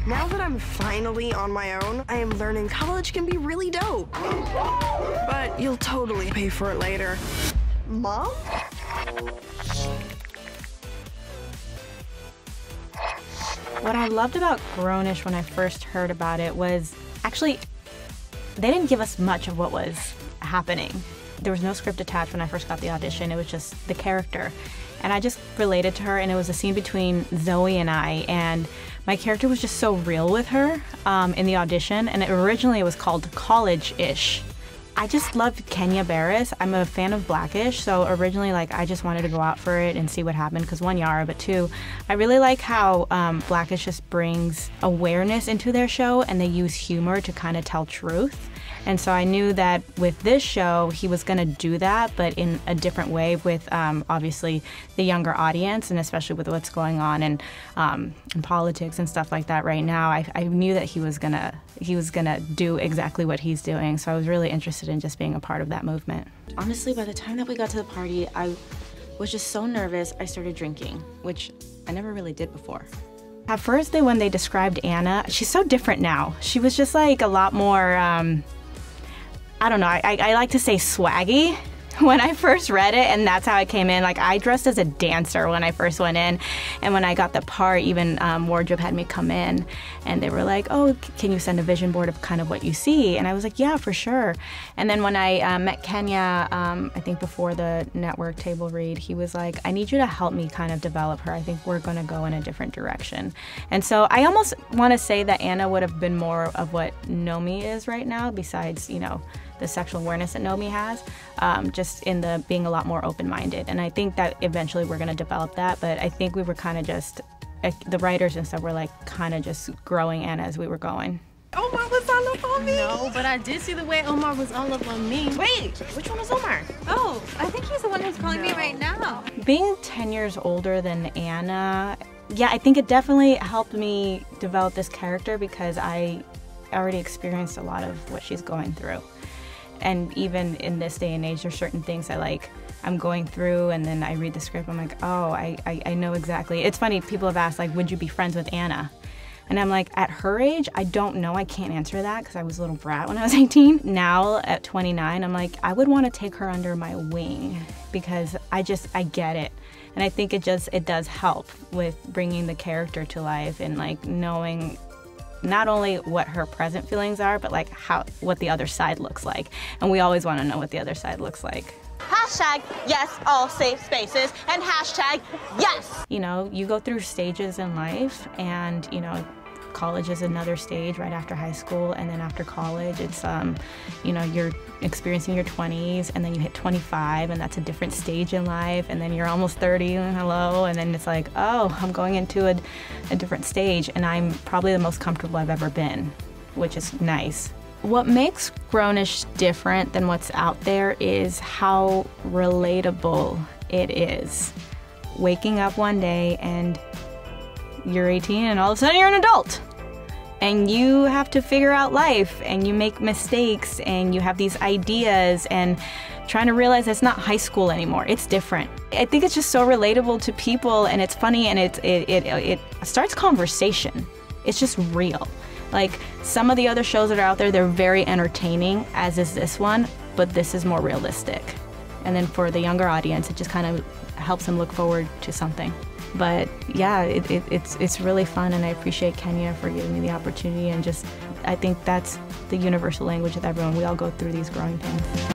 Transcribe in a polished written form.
Now that I'm finally on my own, I am learning college can be really dope. But you'll totally pay for it later. Mom? What I loved about Grownish when I first heard about it was actually they didn't give us much of what was happening. There was no script attached when I first got the audition. It was just the character. And I just related to her, and it was a scene between Zoe and I, and my character was just so real with her in the audition, and originally it was called College-ish. I just loved Kenya Barris. I'm a fan of Blackish, so originally I just wanted to go out for it and see what happened, because one, Yara, but two, I really like how Blackish just brings awareness into their show, and they use humor to kind of tell truth. And so I knew that with this show, he was going to do that, but in a different way with obviously the younger audience, and especially with what's going on in politics and stuff like that right now. I knew that he was gonna do exactly what he's doing. So I was really interested in just being a part of that movement. Honestly, by the time that we got to the party, I was just so nervous. I started drinking, which I never really did before. At first, when they described Anna, she's so different now. She was just like a lot more. I don't know, I like to say swaggy when I first read it, and that's how I came in. Like, I dressed as a dancer when I first went in, and when I got the part, even wardrobe had me come in, and they were like, oh, can you send a vision board of kind of what you see? And I was like, yeah, for sure. And then when I met Kenya, I think before the network table read, he was like, I need you to help me kind of develop her. I think we're gonna go in a different direction. And so I almost wanna say that Anna would have been more of what Nomi is right now, besides, you know, the sexual awareness that Nomi has, just in the being a lot more open-minded. And I think that eventually we're gonna develop that, but I think we were kind of just, the writers and stuff were like kind of just growing Anna as we were going. Omar was all up on me. No, but I did see the way Omar was all up on me. Wait, which one was Omar? Oh, I think he's the one who's calling me right now. Being 10 years older than Anna, yeah, I think it definitely helped me develop this character because I already experienced a lot of what she's going through. And even in this day and age, there's certain things that I'm going through, and then I read the script, I'm like, oh, I know exactly. It's funny, people have asked, would you be friends with Anna? And I'm like, at her age, I don't know, I can't answer that because I was a little brat when I was 18. Now, at 29, I'm like, I would want to take her under my wing because I get it. And I think it does help with bringing the character to life and knowing not only what her present feelings are, but what the other side looks like. And we always want to know what the other side looks like. Hashtag yes, all safe spaces, and hashtag yes. You know, you go through stages in life, and college is another stage right after high school, and then after college, it's you're experiencing your 20s, and then you hit 25, and that's a different stage in life, and then you're almost 30, and hello, and then it's like, oh, I'm going into a different stage, and I'm probably the most comfortable I've ever been, which is nice. What makes Grownish different than what's out there is how relatable it is. Waking up one day and you're 18 and all of a sudden you're an adult. And you have to figure out life, and you make mistakes, and you have these ideas, and trying to realize it's not high school anymore. It's different. I think it's just so relatable to people, and it's funny, and it starts conversation. It's just real. Like some of the other shows that are out there, they're very entertaining, as is this one, but this is more realistic. And then for the younger audience, it just kind of helps them look forward to something. But yeah, it's really fun, and I appreciate Kenya for giving me the opportunity, and I think that's the universal language with everyone. We all go through these growing pains.